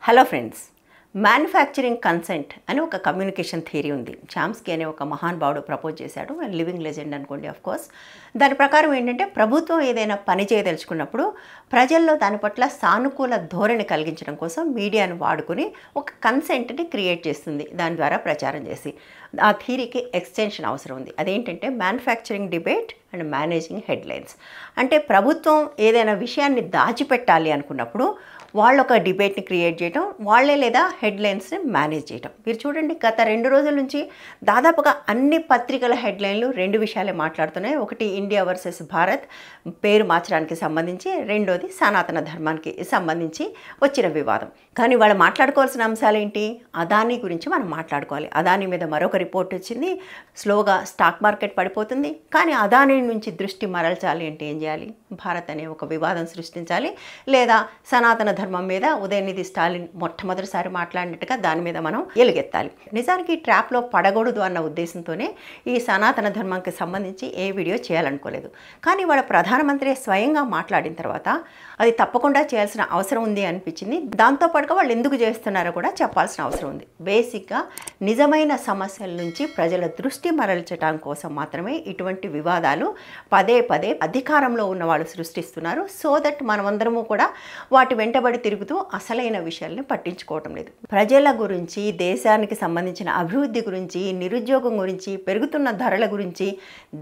Hello friends, manufacturing consent అని ఒక communication theory ఉంది. చామ్స్కీ అనే ఒక మహానుభావుడు ప్రపోజ్ చేశాడు. లివింగ్ లెజెండ్ అనుకోండి, ఆఫ్ కోర్స్. దాని ప్రకారం ఏంటంటే, ప్రభుత్వం ఏదైనా పని చేయదలుచుకున్నప్పుడు ప్రజల్లో దాని పట్ల సానుకూల ధోరణి కలిగించడం కోసం మీడియాను వాడుకొని ఒక కన్సెంట్ని క్రియేట్ చేస్తుంది, దాని ద్వారా ప్రచారం చేసి. ఆ థియరీకి ఎక్స్టెన్షన్ అవసరం ఉంది. అదేంటంటే manufacturing debate and managing headlines. అంటే ప్రభుత్వం ఏదైనా విషయాన్ని దాచిపెట్టాలి అనుకున్నప్పుడు వాళ్ళు ఒక డిబేట్ని క్రియేట్ చేయడం, వాళ్ళే లేదా హెడ్లైన్స్ని మేనేజ్ చేయడం. మీరు చూడండి, గత 2 రోజుల నుంచి దాదాపుగా అన్ని పత్రికల హెడ్లైన్లు 2 విషయాలే మాట్లాడుతున్నాయి. ఒకటి ఇండియా వర్సెస్ భారత్ పేరు మార్చడానికి సంబంధించి, రెండోది సనాతన ధర్మానికి సంబంధించి వచ్చిన వివాదం. కానీ వాళ్ళు మాట్లాడుకోవాల్సిన అంశాలు ఏంటి? అదానీ గురించి మనం మాట్లాడుకోవాలి. అదానీ మీద మరొక రిపోర్ట్ వచ్చింది, స్లోగా స్టాక్ మార్కెట్ పడిపోతుంది. కానీ అదానీ నుంచి దృష్టి మరల్చాలి అంటే ఏం చేయాలి? భారత్ అనే ఒక వివాదం సృష్టించాలి, లేదా సనాతన ధర్మం మీద ఉదయనిధి స్టాలిన్ మొట్టమొదటిసారి మాట్లాడినట్టుగా దాని మీద మనం ఎలుగెత్తాలి. నిజానికి ట్రాప్లో పడకూడదు అన్న ఉద్దేశంతోనే ఈ సనాతన ధర్మానికి సంబంధించి ఏ వీడియో చేయాలనుకోలేదు. కానీ వాళ్ళ ప్రధానమంత్రి స్వయంగా మాట్లాడిన తర్వాత అది తప్పకుండా చేయాల్సిన అవసరం ఉంది అనిపించింది. దాంతోపాటుగా వాళ్ళు ఎందుకు చేస్తున్నారో కూడా చెప్పాల్సిన అవసరం ఉంది. బేసిక్గా నిజమైన సమస్యల నుంచి ప్రజల దృష్టి మరల్చడం కోసం మాత్రమే ఇటువంటి వివాదాలు పదే పదే అధికారంలో ఉన్న వాళ్ళు సృష్టిస్తున్నారు. సో దట్ మనమందరము కూడా వాటి వెంటబడి తిరుగుతూ అసలైన విషయాల్ని పట్టించుకోవటం లేదు. ప్రజల గురించి, దేశానికి సంబంధించిన అభివృద్ధి గురించి, నిరుద్యోగం గురించి, పెరుగుతున్న ధరల గురించి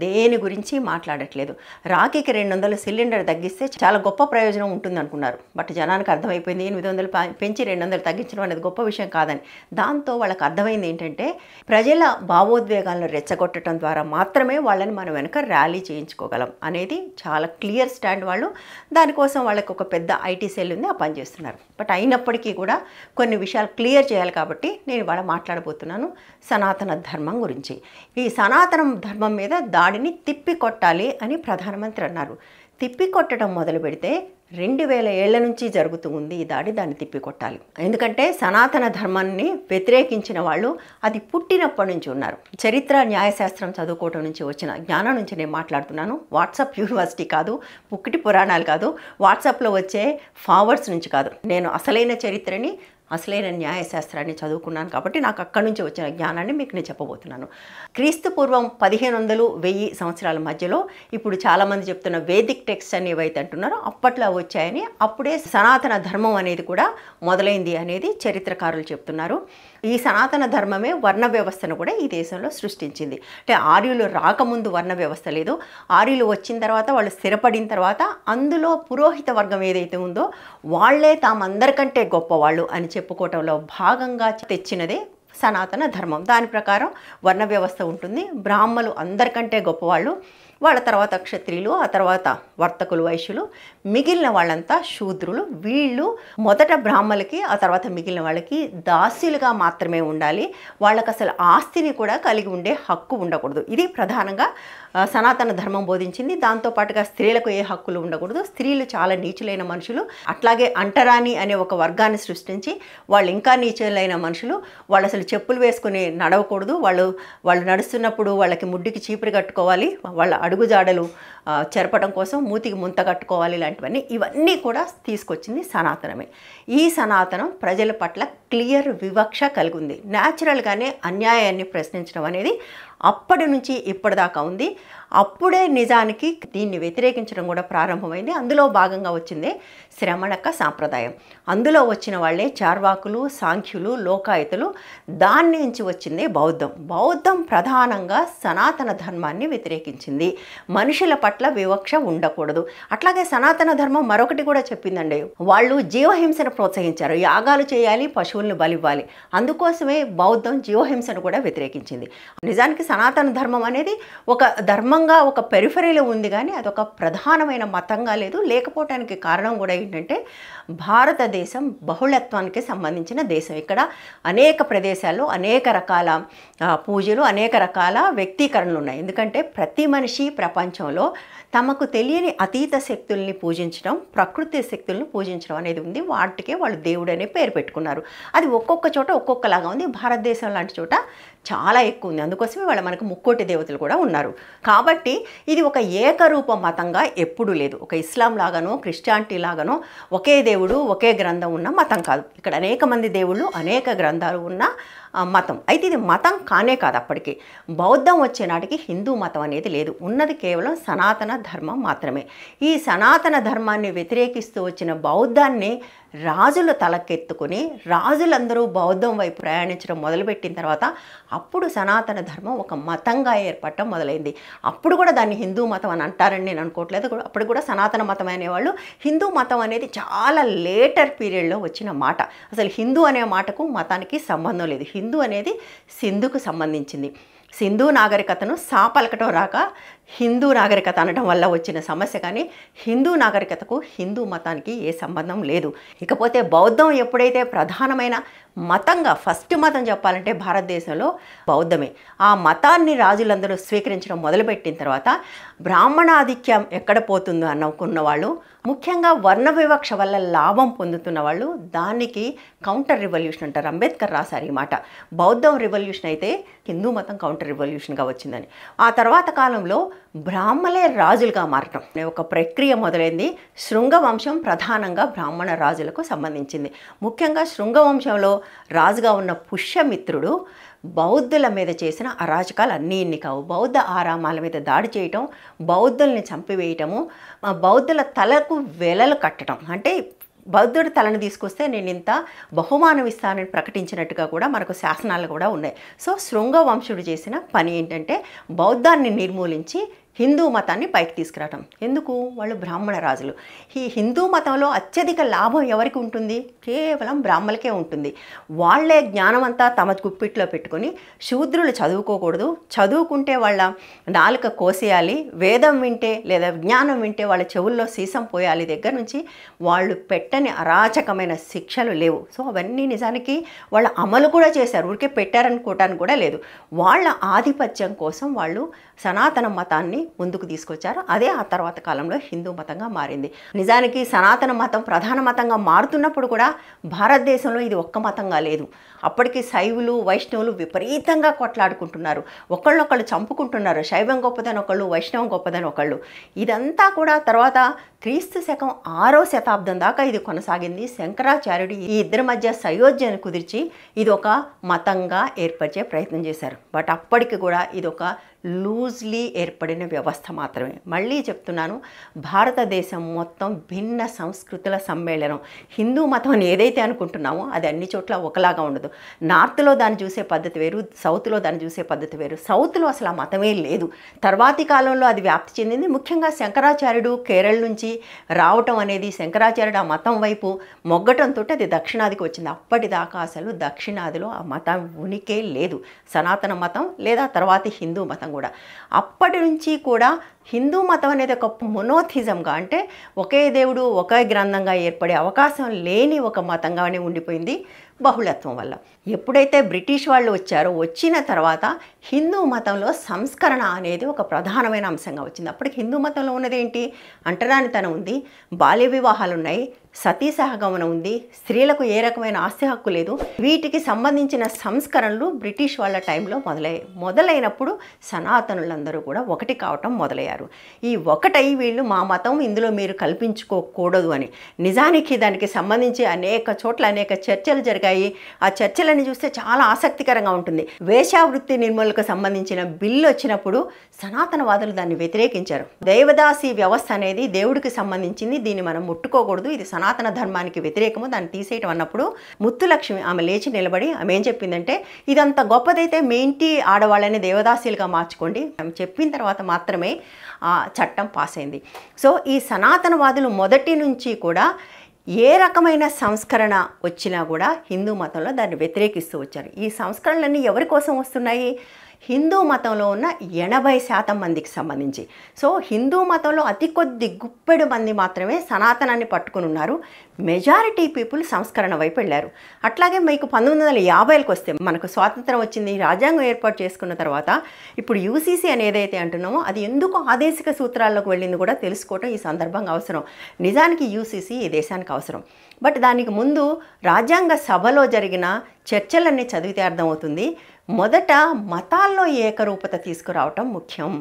దేని గురించి మాట్లాడట్లేదు. రాఖీకి 200 సిలిండర్ తగ్గిస్తే చాలా గొప్ప ప్రయోజనం ఉంటుంది అనుకున్నారు. బట్ జనానికి అర్థమైపోయింది 800 పెంచి 200 తగ్గించడం అనేది గొప్ప విషయం కాదని. దాంతో వాళ్ళకి అర్థమైంది ఏంటంటే, ప్రజల భావోద్వేగాలను రెచ్చగొట్టడం ద్వారా మాత్రమే వాళ్ళని మనం వెనక ర్యాలీ చేయించుకోగలం అనేది చాలా క్లియర్ స్టాండ్. వాళ్ళు దానికోసం వాళ్ళకి ఒక పెద్ద ఐటీ సెల్ ఉంది, ఆ పని చేస్తున్నారు. బట్ అయినప్పటికీ కూడా కొన్ని విషయాలు క్లియర్ చేయాలి కాబట్టి నేను ఇవాళ మాట్లాడబోతున్నాను సనాతన ధర్మం గురించి. ఈ సనాతన ధర్మం మీద దాడిని తిప్పికొట్టాలి అని ప్రధానమంత్రి అన్నారు. తిప్పికొట్టడం మొదలు పెడితే 2000 ఏళ్ల నుంచి జరుగుతూ ఉంది ఈ దాడి. దాన్ని తిప్పికొట్టాలి. ఎందుకంటే సనాతన ధర్మాన్ని వ్యతిరేకించిన వాళ్ళు అది పుట్టినప్పటి నుంచి ఉన్నారు. చరిత్ర, న్యాయశాస్త్రం చదువుకోవటం నుంచి వచ్చిన జ్ఞానం నుంచి నేను మాట్లాడుతున్నాను. వాట్సాప్ యూనివర్సిటీ కాదు, పుక్కిటి పురాణాలు కాదు, వాట్సాప్లో వచ్చే ఫార్వర్డ్స్ నుంచి కాదు. నేను అసలైన చరిత్రని, అసలైన న్యాయశాస్త్రాన్ని చదువుకున్నాను కాబట్టి నాకు అక్కడి నుంచి వచ్చిన జ్ఞానాన్ని మీకు నేను చెప్పబోతున్నాను. క్రీస్తు పూర్వం 1500-1000 సంవత్సరాల మధ్యలో ఇప్పుడు చాలామంది చెప్తున్న వేదిక్ టెక్స్ట్ అని ఏవైతే అంటున్నారో అప్పట్లో వచ్చాయని, అప్పుడే సనాతన ధర్మం అనేది కూడా మొదలైంది అనేది చరిత్రకారులు చెప్తున్నారు. ఈ సనాతన ధర్మమే వర్ణ వ్యవస్థను కూడా ఈ దేశంలో సృష్టించింది. అంటే ఆర్యులు రాకముందు వర్ణ వ్యవస్థ లేదు. ఆర్యులు వచ్చిన తర్వాత, వాళ్ళు స్థిరపడిన తర్వాత అందులో పురోహిత వర్గం ఏదైతే ఉందో వాళ్లే తామందరికంటే గొప్పవాళ్ళు అని చెప్పుకోవటంలో భాగంగా తెచ్చినదే సనాతన ధర్మం. దాని ప్రకారం వర్ణ వ్యవస్థ ఉంటుంది. బ్రాహ్మలు అందరికంటే గొప్పవాళ్ళు, వాళ్ళ తర్వాత క్షత్రియులు, ఆ తర్వాత వర్తకులు, వైశ్యులు, మిగిలిన వాళ్ళంతా శూద్రులు. వీళ్ళు మొదట బ్రాహ్మలకి, ఆ తర్వాత మిగిలిన వాళ్ళకి దాస్యులుగా మాత్రమే ఉండాలి. వాళ్ళకి అసలు ఆస్తిని కూడా కలిగి ఉండే హక్కు ఉండకూడదు. ఇది ప్రధానంగా సనాతన ధర్మం బోధించింది. దాంతోపాటుగా స్త్రీలకు ఏ హక్కులు ఉండకూడదు. స్త్రీలు చాలా నీచులైన మనుషులు. అట్లాగే అంటరాని అనే ఒక వర్గాన్ని సృష్టించి వాళ్ళు ఇంకా నీచులైన మనుషులు. వాళ్ళు అసలు చెప్పులు వేసుకుని నడవకూడదు. వాళ్ళు నడుస్తున్నప్పుడు వాళ్ళకి ముడ్డికి చీపురు కట్టుకోవాలి. వాళ్ళ అడుగుజాడలు చెరపడం కోసం మూతికి ముంత కట్టుకోవాలి. ఇవన్నీ కూడా తీసుకొచ్చింది సనాతనమే. ఈ సనాతనం ప్రజల పట్ల క్లియర్ వివక్ష కలిగి ఉంది. న్యాచురల్గానే అన్యాయాన్ని ప్రశ్నించడం అనేది అప్పటి నుంచి ఇప్పటిదాకా ఉంది. అప్పుడే నిజానికి దీన్ని వ్యతిరేకించడం కూడా ప్రారంభమైంది. అందులో భాగంగా వచ్చిందే శ్రమణక సాంప్రదాయం. అందులో వచ్చిన వాళ్ళే చార్వాకులు, సాంఖ్యులు, లోకాయతులు. దాని నుంచి వచ్చిందే బౌద్ధం. బౌద్ధం ప్రధానంగా సనాతన ధర్మాన్ని వ్యతిరేకించింది. మనుషుల పట్ల వివక్ష ఉండకూడదు. అట్లాగే సనాతన ధర్మం మరొకటి కూడా చెప్పిందండి. వాళ్ళు జీవహింసను ప్రోత్సహించారు. యాగాలు చేయాలి, పశువులను బలివ్వాలి. అందుకోసమే బౌద్ధం జీవహింసను కూడా వ్యతిరేకించింది. నిజానికి సనాతన ధర్మం అనేది ఒక ధర్మంగా ఒక పెరిఫరీలో ఉంది, కానీ అదొక ప్రధానమైన మతంగా లేదు. లేకపోవటానికి కారణం కూడా ఏంటంటే, భారతదేశం బహుళత్వానికి సంబంధించిన దేశం. ఇక్కడ అనేక ప్రదేశాల్లో అనేక రకాల పూజలు, అనేక రకాల వ్యక్తీకరణలు ఉన్నాయి. ఎందుకంటే ప్రతి మనిషి ప్రపంచంలో తమకు తెలియని అతీత శక్తుల్ని పూజించడం, ప్రకృతి శక్తులను పూజించడం అనేది ఉంది. వాటికే వాళ్ళు దేవుడు అనే పేరు పెట్టుకున్నారు. అది ఒక్కొక్క చోట ఒక్కొక్కలాగా ఉంది. భారతదేశం లాంటి చోట చాలా ఎక్కువ ఉంది. అందుకోసమే వాళ్ళ మనకు ముక్కోటి దేవతలు కూడా ఉన్నారు. కాబట్టి కాబట్టి ఇది ఒక ఏకరూప మతంగా ఎప్పుడూ లేదు. ఒక ఇస్లాం లాగానో క్రిస్టియానిటీ లాగానో ఒకే దేవుడు ఒకే గ్రంథం ఉన్న మతం కాదు. ఇక్కడ అనేక మంది దేవుళ్ళు అనేక గ్రంథాలు ఉన్న మతం. అయితే ఇది మతం కానే కాదు. అప్పటికి బౌద్ధం వచ్చే నాటికి హిందూ మతం అనేది లేదు. ఉన్నది కేవలం సనాతన ధర్మం మాత్రమే. ఈ సనాతన ధర్మాన్ని వ్యతిరేకిస్తూ వచ్చిన బౌద్ధాన్ని రాజులు తలకెత్తుకుని రాజులందరూ బౌద్ధం వైపు ప్రయాణించడం మొదలుపెట్టిన తర్వాత అప్పుడు సనాతన ధర్మం ఒక మతంగా ఏర్పడటం మొదలైంది. అప్పుడు కూడా దాన్ని హిందూ మతం అని అంటారని నేను అనుకోవట్లేదు. అప్పుడు కూడా సనాతన మతం అనేవాళ్ళు. హిందూ మతం అనేది చాలా లేటర్ పీరియడ్లో వచ్చిన మాట. అసలు హిందూ అనే మాటకు మతానికి సంబంధం లేదు. హిందూ అనేది సింధుకు సంబంధించింది. సింధు నాగరికతను పలకటం రాక హిందూ నాగరికత అనడం వల్ల వచ్చిన సమస్య, కానీ హిందూ నాగరికతకు హిందూ మతానికి ఏ సంబంధం లేదు. ఇకపోతే బౌద్ధం ఎప్పుడైతే ప్రధానమైన మతంగా ఫస్ట్ మతం చెప్పాలంటే భారతదేశంలో బౌద్ధమే. ఆ మతాన్ని రాజులందరూ స్వీకరించడం మొదలుపెట్టిన తర్వాత బ్రాహ్మణాధిక్యం ఎక్కడ పోతుందో అనుకున్న వాళ్ళు, ముఖ్యంగా వర్ణ వివక్ష వల్ల లాభం పొందుతున్న వాళ్ళు దానికి కౌంటర్ రివల్యూషన్ అంటారు. అంబేద్కర్ రాశారు ఈ మాట. బౌద్ధం రివల్యూషన్ అయితే హిందూ మతం కౌంటర్ రివల్యూషన్గా వచ్చిందని. ఆ తర్వాత కాలంలో బ్రాహ్మలే రాజులుగా మారటం అనే ఒక ప్రక్రియ మొదలైంది. శృంగవంశం ప్రధానంగా బ్రాహ్మణ రాజులకు సంబంధించింది. ముఖ్యంగా శృంగవంశంలో రాజుగా ఉన్న పుష్యమిత్రుడు బౌద్ధుల మీద చేసిన అరాచకాలు అన్నీ ఇన్ని కావు. బౌద్ధ ఆరామాల మీద దాడి చేయటం, బౌద్ధుల్ని చంపివేయటము, బౌద్ధుల తలకు వెలలు కట్టడం, అంటే బౌద్ధుడి తలను తీసుకొస్తే నేను ఇంత బహుమానం ఇస్తానని ప్రకటించినట్టుగా కూడా మనకు శాసనాలు కూడా ఉన్నాయి. సో శృంగవంశుడు చేసిన పని ఏంటంటే బౌద్ధాన్ని నిర్మూలించి హిందూ మతాన్ని పైకి తీసుకురావటం. ఎందుకు? వాళ్ళు బ్రాహ్మణ రాజులు. ఈ హిందూ మతంలో అత్యధిక లాభం ఎవరికి ఉంటుంది? కేవలం బ్రాహ్మలకే ఉంటుంది. వాళ్ళే జ్ఞానం అంతా తమ గుప్పిట్లో పెట్టుకొని శూద్రులు చదువుకోకూడదు, చదువుకుంటే వాళ్ళ నాలుక కోసేయాలి, వేదం వింటే లేదా జ్ఞానం వింటే వాళ్ళ చెవుల్లో సీసం పోయాలి దగ్గర నుంచి వాళ్ళు పెట్టని అరాచకమైన శిక్షలు లేవు. సో అవన్నీ నిజానికి వాళ్ళ అమలు కూడా చేశారు, ఊరికే పెట్టారనుకోవటానికి కూడా లేదు. వాళ్ళ ఆధిపత్యం కోసం వాళ్ళు సనాతన మతాన్ని ముందుకు తీసుకొచ్చారు. అదే ఆ తర్వాత కాలంలో హిందూ మతంగా మారింది. నిజానికి సనాతన మతం ప్రధాన మతంగా మారుతున్నప్పుడు కూడా భారతదేశంలో ఇది ఒక్క మతంగా లేదు. అప్పటికి శైవులు వైష్ణవులు విపరీతంగా కొట్లాడుకుంటున్నారు, ఒకళ్ళొకళ్ళు చంపుకుంటున్నారు. శైవం గొప్పదని ఒకళ్ళు, వైష్ణవం గొప్పదని ఒకళ్ళు. ఇదంతా కూడా తర్వాత క్రీస్తు శకం 6వ శతాబ్దం దాకా ఇది కొనసాగింది. శంకరాచార్యుడు ఈ ఇద్దరి మధ్య సయోధ్యను కుదిర్చి ఇది ఒక మతంగా ఏర్పరిచే ప్రయత్నం చేశారు. బట్ అప్పటికి కూడా ఇది ఒక లూజ్లీ ఏర్పడిన వ్యవస్థ మాత్రమే. మళ్ళీ చెప్తున్నాను, భారతదేశం మొత్తం భిన్న సంస్కృతుల సమ్మేళనం. హిందూ మతం అని ఏదైతే అనుకుంటున్నామో అది అన్ని చోట్ల ఒకలాగా ఉండదు. నార్త్లో దాన్ని చూసే పద్ధతి వేరు, సౌత్లో దాన్ని చూసే పద్ధతి వేరు. సౌత్లో అసలు ఆ మతమే లేదు. తర్వాతి కాలంలో అది వ్యాప్తి చెందింది. ముఖ్యంగా శంకరాచార్యుడు కేరళ నుంచి రావటం అనేది, శంకరాచార్యుడు ఆ మతం వైపు మొగ్గటంతో అది దక్షిణాదికి వచ్చింది. అప్పటిదాకా అసలు దక్షిణాదిలో ఆ మతం ఉనికే లేదు. సనాతన మతం లేదా తర్వాతి హిందూ మతం కూడా. అప్పటి నుంచి కూడా హిందూ మతం అనేది ఒక మొనోథిజంగా, అంటే ఒకే దేవుడు ఒకే గ్రంథంగా ఏర్పడే అవకాశం లేని ఒక మతంగానే ఉండిపోయింది బహుళత్వం వల్ల. ఎప్పుడైతే బ్రిటిష్ వాళ్ళు వచ్చారో, వచ్చిన తర్వాత హిందూ మతంలో సంస్కరణ అనేది ఒక ప్రధానమైన అంశంగా వచ్చింది. అప్పటికి హిందూ మతంలో ఉన్నది ఏంటి? అంటరానితనం ఉంది, బాల్య వివాహాలు ఉన్నాయి, సతీ సహగమనం ఉంది, స్త్రీలకు ఏ రకమైన ఆస్తి హక్కు లేదు. వీటికి సంబంధించిన సంస్కరణలు బ్రిటిష్ వాళ్ళ టైంలో మొదలైనప్పుడు సనాతనులందరూ కూడా ఒకటి కావటం మొదలయ్యారు. ఈ ఒకటై వీళ్ళు మా మతం ఇందులో మీరు కల్పించుకోకూడదు అని. నిజానికి దానికి సంబంధించి అనేక చోట్ల అనేక చర్చలు జరిగాయి. ఆ చర్చలని చూస్తే చాలా ఆసక్తికరంగా ఉంటుంది. వేశ్యావృత్తి నిర్మూలనకు సంబంధించిన బిల్లు వచ్చినప్పుడు సనాతనవాదులు దాన్ని వ్యతిరేకించారు. దేవదాసి వ్యవస్థ అనేది దేవుడికి సంబంధించింది, దీన్ని మనం ముట్టుకోకూడదు, ఇది సనాతన ధర్మానికి వ్యతిరేకము, దాన్ని తీసేయటం అన్నప్పుడు ముత్తులక్ష్మి ఆమె లేచి నిలబడి ఆమె ఏం చెప్పిందంటే, ఇదంత గొప్పదైతే మీ ఇంటి ఆడవాళ్ళని దేవదాసీలుగా మార్చుకోండి ఆమె చెప్పిన తర్వాత మాత్రమే ఆ చట్టం పాస్ అయింది. సో ఈ సనాతనవాదులు మొదటి నుంచి కూడా ఏ రకమైన సంస్కరణ వచ్చినా కూడా హిందూ మతంలో దాన్ని వ్యతిరేకిస్తూ వచ్చారు. ఈ సంస్కరణలన్నీ ఎవరి కోసం వస్తున్నాయి? హిందూ మతంలో ఉన్న 80% మందికి సంబంధించి. సో హిందూ మతంలో అతి కొద్ది గుప్పెడు మంది మాత్రమే సనాతనాన్ని పట్టుకుని ఉన్నారు. మెజారిటీ పీపుల్ సంస్కరణ వైపు వెళ్ళారు. అట్లాగే మీకు 1950లకు వస్తే మనకు స్వాతంత్రం వచ్చింది, రాజ్యాంగం ఏర్పాటు చేసుకున్న తర్వాత ఇప్పుడు యూసీసీ అని ఏదైతే అంటున్నామో అది ఎందుకు ఆదేశిక సూత్రాల్లోకి వెళ్ళింది కూడా తెలుసుకోవటం ఈ సందర్భంగా అవసరం. నిజానికి యూసీసీ ఈ దేశానికి అవసరం. బట్ దానికి ముందు రాజ్యాంగ సభలో జరిగిన చర్చలన్నీ చదివితే అర్థమవుతుంది. మొదట మతాల్లో ఏకరూపత తీసుకురావటం ముఖ్యం.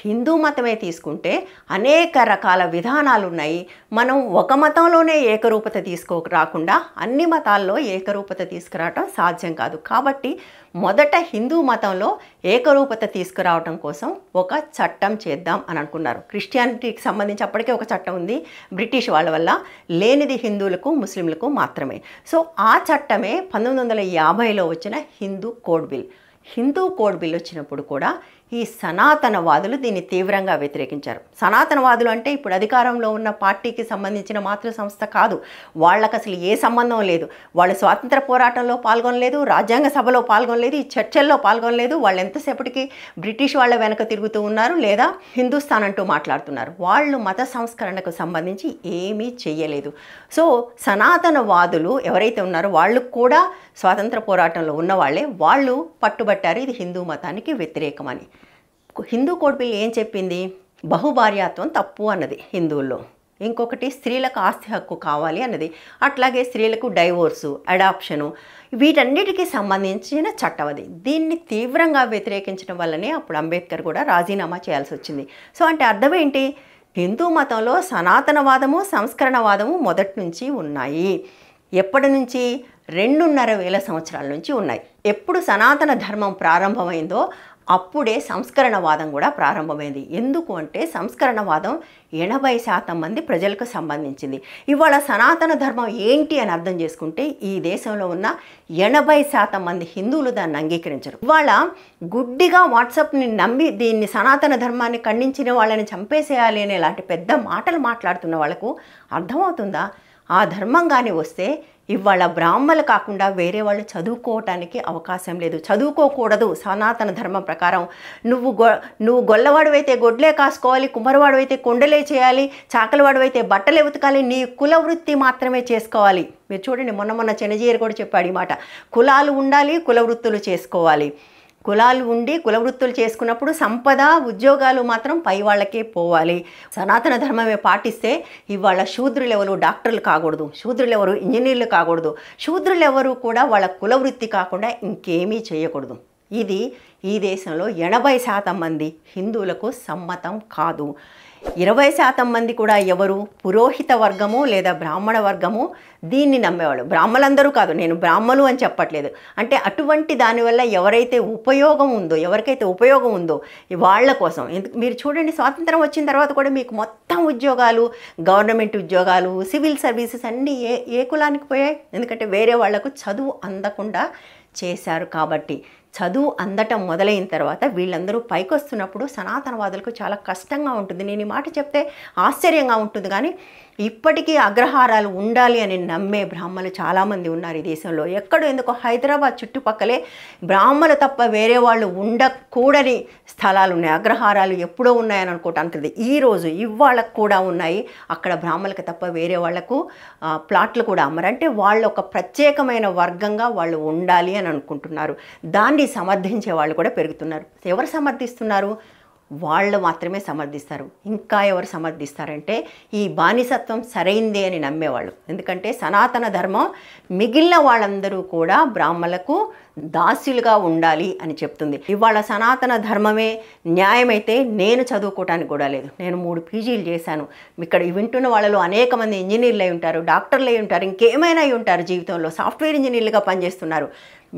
హిందూ మతమే తీసుకుంటే అనేక రకాల విధానాలు ఉన్నాయి. మనం ఒక మతంలోనే ఏకరూపత తీసుకురాకుండా అన్ని మతాల్లో ఏకరూపత తీసుకురావటం సాధ్యం కాదు. కాబట్టి మొదట హిందూ మతంలో ఏకరూపత తీసుకురావటం కోసం ఒక చట్టం చేద్దాం అని అనుకున్నారు. క్రిస్టియానిటీకి సంబంధించి అప్పటికే ఒక చట్టం ఉంది, బ్రిటిష్ వాళ్ళ వల్ల లేనిది హిందువులకు ముస్లింలకు మాత్రమే. సో ఆ చట్టమే 1950లో వచ్చిన Hindu code bill. Hindu code bill వచ్చినప్పుడు కూడా ఈ సనాతనవాదులు దీన్ని తీవ్రంగా వ్యతిరేకించారు. సనాతనవాదులు అంటే ఇప్పుడు అధికారంలో ఉన్న పార్టీకి సంబంధించిన మాతృ సంస్థ కాదు. వాళ్ళకి అసలు ఏ సంబంధం లేదు. వాళ్ళు స్వాతంత్ర పోరాటంలో పాల్గొనలేదు, రాజ్యాంగ సభలో పాల్గొనలేదు, ఈ చర్చల్లో పాల్గొనలేదు. వాళ్ళు ఎంతసేపటికి బ్రిటిష్ వాళ్ళ వెనక తిరుగుతూ ఉన్నారు లేదా హిందుస్థాన్ అంటూ మాట్లాడుతున్నారు. వాళ్ళు మత సంస్కరణకు సంబంధించి ఏమీ చెయ్యలేదు. సో సనాతనవాదులు ఎవరైతే ఉన్నారో వాళ్ళు కూడా స్వాతంత్ర పోరాటంలో ఉన్నవాళ్లే. వాళ్ళు పట్టుబట్టారు ఇది హిందూ మతానికి వ్యతిరేకమని. హిందూ కోడ్ బిల్ ఏం చెప్పింది? బహుభార్యాత్వం తప్పు అన్నది హిందువుల్లో. ఇంకొకటి స్త్రీలకు ఆస్తి హక్కు కావాలి అన్నది. అట్లాగే స్త్రీలకు డైవోర్సు, అడాప్షను, వీటన్నిటికీ సంబంధించిన చట్టం అది. దీన్ని తీవ్రంగా వ్యతిరేకించడం వల్లనే అప్పుడు అంబేద్కర్ కూడా రాజీనామా చేయాల్సి వచ్చింది. సో అంటే అర్థం ఏంటి? హిందూ మతంలో సనాతనవాదము, సంస్కరణవాదము మొదటి నుంచి ఉన్నాయి. ఎప్పటి నుంచి? 2,500 సంవత్సరాల నుంచి ఉన్నాయి. ఎప్పుడు సనాతన ధర్మం ప్రారంభమైందో అప్పుడే సంస్కరణవాదం కూడా ప్రారంభమైంది. ఎందుకు అంటే సంస్కరణవాదం 80% మంది ప్రజలకు సంబంధించింది. ఇవాళ సనాతన ధర్మం ఏంటి అని అర్థం చేసుకుంటే ఈ దేశంలో ఉన్న 80% మంది హిందువులు దాన్ని అంగీకరించరు. ఇవాళ గుడ్డిగా వాట్సాప్ని నమ్మి దీన్ని సనాతన ధర్మాన్ని ఖండించిన వాళ్ళని చంపేసేయాలి అనే లాంటి పెద్ద మాటలు మాట్లాడుతున్న వాళ్ళకు అర్థమవుతుందా? ఆ ధర్మం కానీ వస్తే ఇవాళ బ్రాహ్మణులు కాకుండా వేరే వాళ్ళు చదువుకోవటానికి అవకాశం లేదు, చదువుకోకూడదు. సనాతన ధర్మం ప్రకారం నువ్వు గొల్లవాడు అయితే గొడ్లే కాసుకోవాలి, కుమ్మరివాడు అయితే కొండలే చేయాలి, చాకలివాడు అయితే బట్టలు ఉతకాలి, నీ కుల వృత్తి మాత్రమే చేసుకోవాలి. మీరు చూడండి, మొన్న చెనజీయర్ కూడా చెప్పాడు ఈ మాట. కులాలు ఉండాలి, కుల వృత్తులు చేసుకోవాలి. కులాలు ఉండి కుల వృత్తులు చేసుకున్నప్పుడు సంపద, ఉద్యోగాలు మాత్రం పై వాళ్ళకే పోవాలి. సనాతన ధర్మమే పాటిస్తే ఇవాళ శూద్రులు ఎవరు డాక్టర్లు కాకూడదు, శూద్రులు ఎవరు ఇంజనీర్లు కాకూడదు, శూద్రులు ఎవరు కూడా వాళ్ళ కుల వృత్తి కాకుండా ఇంకేమీ చేయకూడదు. ఇది ఈ దేశంలో 80% మంది హిందువులకు సమ్మతం కాదు. 20% మంది కూడా ఎవరు? పురోహిత వర్గము లేదా బ్రాహ్మణ వర్గము దీన్ని నమ్మేవాళ్ళు. బ్రాహ్మణులందరూ కాదు, నేను బ్రాహ్మణులు అని చెప్పట్లేదు. అంటే అటువంటి దానివల్ల ఎవరైతే ఎవరికైతే ఉపయోగం ఉందో వాళ్ళ కోసం. మీరు చూడండి, స్వాతంత్రం వచ్చిన తర్వాత కూడా మీకు మొత్తం ఉద్యోగాలు, గవర్నమెంట్ ఉద్యోగాలు, సివిల్ సర్వీసెస్ అన్నీ ఏ కులానికి పోయాయి? ఎందుకంటే వేరే వాళ్లకు చదువు అందకుండా చేశారు. కాబట్టి చదువు అందటం మొదలైన తర్వాత వీళ్ళందరూ పైకొస్తున్నప్పుడు సనాతనవాదులకు చాలా కష్టంగా ఉంటుంది. నేను ఈ మాట చెప్తే ఆశ్చర్యంగా ఉంటుంది, కానీ ఇప్పటికీ అగ్రహారాలు ఉండాలి అని నమ్మే బ్రాహ్మణులు చాలామంది ఉన్నారు ఈ దేశంలో. ఎందుకో హైదరాబాద్ చుట్టుపక్కలే బ్రాహ్మణులు తప్ప వేరే వాళ్ళు ఉండకూడని స్థలాలు ఉన్నాయి. అగ్రహారాలు ఎప్పుడో ఉన్నాయని అనుకోవటానికి ఈరోజు ఇవాళకు కూడా ఉన్నాయి. అక్కడ బ్రాహ్మణులకు తప్ప వేరే వాళ్లకు ప్లాట్లు కూడా అమ్మరు. అంటే వాళ్ళు ఒక ప్రత్యేకమైన వర్గంగా వాళ్ళు ఉండాలి అని అనుకుంటున్నారు. దాన్ని సమర్థించే వాళ్ళు కూడా పెరుగుతున్నారు. ఎవరు సమర్థిస్తున్నారు? వాళ్ళు మాత్రమే సమర్థిస్తారు. ఇంకా ఎవరు సమర్థిస్తారంటే ఈ బానిసత్వం సరైందే అని నమ్మేవాళ్ళు. ఎందుకంటే సనాతన ధర్మం మిగిలిన వాళ్ళందరూ కూడా బ్రాహ్మణులకు దాస్యులుగా ఉండాలి అని చెప్తుంది. ఇవాళ సనాతన ధర్మమే న్యాయమైతే నేను చదువుకోవటానికి కూడా లేదు. నేను 3 పీజీలు చేశాను. ఇక్కడ వింటున్న వాళ్ళలో అనేక మంది ఇంజనీర్లు అయి ఉంటారు, డాక్టర్లు అయి ఉంటారు, ఇంకేమైనా అయి ఉంటారు, జీవితంలో సాఫ్ట్వేర్ ఇంజనీర్లుగా పనిచేస్తున్నారు.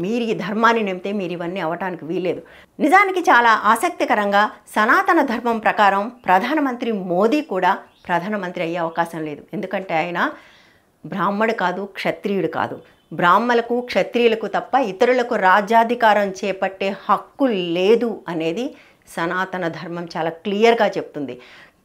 మీరు ఈ ధర్మాన్ని నమ్మితే మీరు ఇవన్నీ అవ్వటానికి వీలేదు. నిజానికి చాలా ఆసక్తికరంగా సనాతన ధర్మం ప్రకారం ప్రధానమంత్రి మోదీ కూడా ప్రధానమంత్రి అయ్యే అవకాశం లేదు. ఎందుకంటే ఆయన బ్రాహ్మడు కాదు, క్షత్రియుడు కాదు. బ్రాహ్మణులకు క్షత్రియులకు తప్ప ఇతరులకు రాజ్యాధికారం చేపట్టే హక్కు లేదు అనేది సనాతన ధర్మం చాలా క్లియర్గా చెప్తుంది.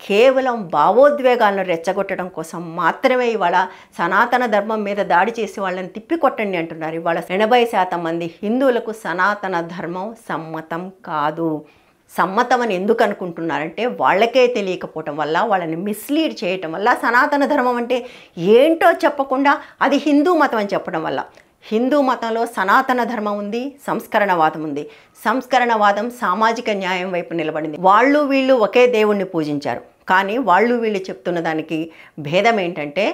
కేవలం భావోద్వేగాలను రెచ్చగొట్టడం కోసం మాత్రమే ఇవాళ సనాతన ధర్మం మీద దాడి చేసి వాళ్ళని తిప్పికొట్టండి అంటున్నారు. ఇవాళ 80% మంది హిందువులకు సనాతన ధర్మం సమ్మతం కాదు. సమ్మతం అని ఎందుకు అనుకుంటున్నారంటే వాళ్ళకే తెలియకపోవటం వల్ల, వాళ్ళని మిస్లీడ్ చేయటం వల్ల. సనాతన ధర్మం అంటే ఏంటో చెప్పకుండా అది హిందూ మతం అని చెప్పడం వల్ల. హిందూ మతంలో సనాతన ధర్మం ఉంది, సంస్కరణవాదం ఉంది. సంస్కరణవాదం సామాజిక న్యాయం వైపు నిలబడింది. వాళ్ళు వీళ్ళు ఒకే దేవుణ్ణి పూజించారు, కానీ వాళ్ళు వీళ్ళు చెప్తున్న దానికి భేదం ఏంటంటే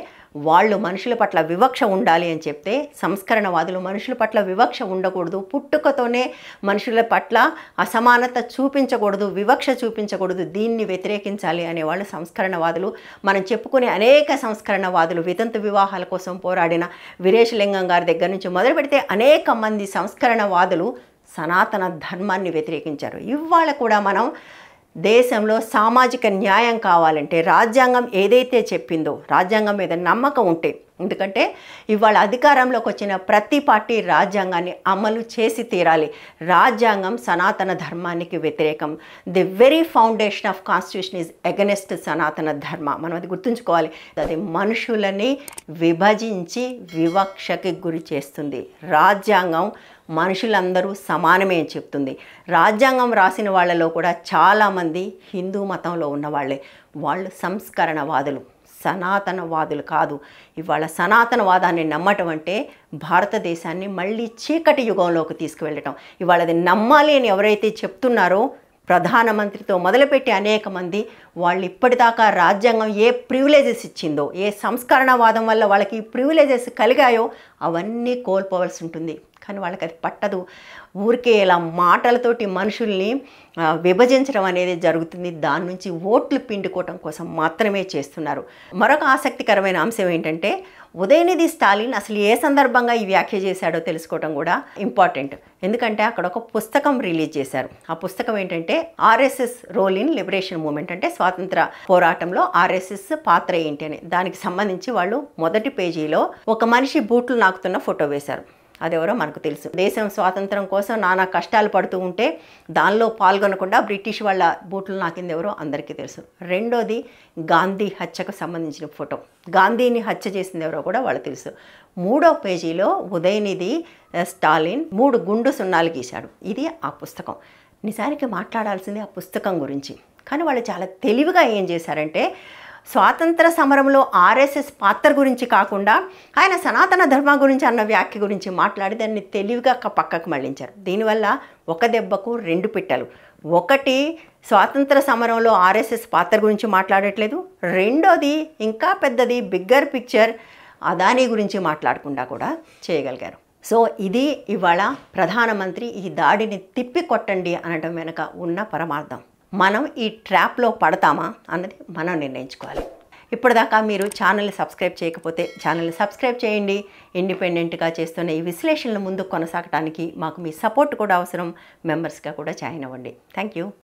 వాళ్ళు మనుషుల పట్ల వివక్ష ఉండాలి అని చెప్తే సంస్కరణవాదులు మనుషుల పట్ల వివక్ష ఉండకూడదు, పుట్టుకతోనే మనుషుల పట్ల అసమానత చూపించకూడదు, వివక్ష చూపించకూడదు, దీన్ని వ్యతిరేకించాలి అనేవాళ్ళు సంస్కరణవాదులు. మనం చెప్పుకునే అనేక సంస్కరణవాదులు, వితంతు వివాహాల కోసం పోరాడిన వీరేశలింగం గారి దగ్గర నుంచి మొదలు పెడితే అనేక మంది సంస్కరణవాదులు సనాతన ధర్మాన్ని వ్యతిరేకించారు. ఇవాళ కూడా మనం దేశంలో సామాజిక న్యాయం కావాలంటే రాజ్యాంగం ఏదైతే చెప్పిందో, రాజ్యాంగం మీద నమ్మకం ఉంటే, ఎందుకంటే ఇవాళ అధికారంలోకి వచ్చిన ప్రతి పార్టీ రాజ్యాంగాన్ని అమలు చేసి తీరాలి. రాజ్యాంగం సనాతన ధర్మానికి వ్యతిరేకం. The very foundation of constitution is against సనాతన ధర్మ. మనం అది గుర్తుంచుకోవాలి. అది మనుషులని విభజించి వివక్షకి గురి చేస్తుంది. రాజ్యాంగం మనుషులందరూ సమానమే అని చెప్తుంది. రాజ్యాంగం రాసిన వాళ్ళలో కూడా చాలామంది హిందూ మతంలో ఉన్నవాళ్ళే. వాళ్ళు సంస్కరణవాదులు, సనాతనవాదులు కాదు. ఇవాళ సనాతనవాదాన్ని నమ్మటం అంటే భారతదేశాన్ని మళ్ళీ చీకటి యుగంలోకి తీసుకువెళ్ళటం. ఇవాళ అది నమ్మాలి అని ఎవరైతే చెప్తున్నారో, ప్రధానమంత్రితో మొదలుపెట్టి అనేక మంది, వాళ్ళు ఇప్పటిదాకా రాజ్యాంగం ఏ ప్రివిలేజెస్ ఇచ్చిందో, ఏ సంస్కరణవాదం వల్ల వాళ్ళకి ఈ ప్రివిలేజెస్ కలిగాయో అవన్నీ కోల్పోవలసి ఉంటుంది. కానీ వాళ్ళకి అది పట్టదు. ఊరికే ఇలా మాటలతోటి మనుషుల్ని విభజించడం అనేది జరుగుతుంది. దాని నుంచి ఓట్లు పిండుకోవటం కోసం మాత్రమే చేస్తున్నారు. మరొక ఆసక్తికరమైన అంశం ఏంటంటే, ఉదయనిధి స్టాలిన్ అసలు ఏ సందర్భంగా ఈ వ్యాఖ్య చేశాడో తెలుసుకోవడం కూడా ఇంపార్టెంట్. ఎందుకంటే అక్కడ ఒక పుస్తకం రిలీజ్ చేశారు. ఆ పుస్తకం ఏంటంటే RSS role in liberation movement, అంటే స్వాతంత్ర పోరాటంలో ఆర్ఎస్ఎస్ పాత్ర ఏంటి అని. దానికి సంబంధించి వాళ్ళు మొదటి పేజీలో ఒక మనిషి బూట్లు నాకుతున్న ఫోటో వేశారు. అదెవరో మనకు తెలుసు. దేశం స్వాతంత్రం కోసం నానా కష్టాలు పడుతూ ఉంటే దానిలో పాల్గొనకుండా బ్రిటిష్ వాళ్ళ బూట్లు నాకింది ఎవరో అందరికీ తెలుసు. రెండోది గాంధీ హత్యకు సంబంధించిన ఫోటో. గాంధీని హత్య చేసింది ఎవరో కూడా వాళ్ళు తెలుసు. మూడో పేజీలో ఉదయనిధి స్టాలిన్ 3 గుండు సున్నాలు గీశాడు. ఇది ఆ పుస్తకం. నిజానికి మాట్లాడాల్సింది ఆ పుస్తకం గురించి. కానీ వాళ్ళు చాలా తెలివిగా ఏం చేశారంటే, స్వాతంత్ర సమరంలో ఆర్ఎస్ఎస్ పాత్ర గురించి కాకుండా ఆయన సనాతన ధర్మం గురించి అన్న వ్యాఖ్య గురించి మాట్లాడి దాన్ని తెలివిగా పక్కకు మళ్లించారు. దీనివల్ల ఒక దెబ్బకు 2 పిట్టలు. ఒకటి, స్వాతంత్ర సమరంలో ఆర్ఎస్ఎస్ పాత్ర గురించి మాట్లాడట్లేదు. రెండోది, ఇంకా పెద్దది, బిగ్గర్ పిక్చర్, అదానీ గురించి మాట్లాడకుండా కూడా చేయగలిగారు. సో ఇది ఇవాళ ప్రధానమంత్రి ఈ దాడిని తిప్పి కొట్టండి అనడం వెనుక ఉన్న పరమార్థం. మనం ఈ ట్రాప్లో పడతామా అన్నది మనం నిర్ణయించుకోవాలి. ఇప్పటిదాకా మీరు ఛానల్ని సబ్స్క్రైబ్ చేయకపోతే ఛానల్ని సబ్స్క్రైబ్ చేయండి. ఇండిపెండెంట్గా చేస్తున్న ఈ విశ్లేషణలు ముందుకు కొనసాగడానికి మాకు మీ సపోర్ట్ కూడా అవసరం. మెంబర్స్గా కూడా జాయిన్ అవ్వండి. Thank you.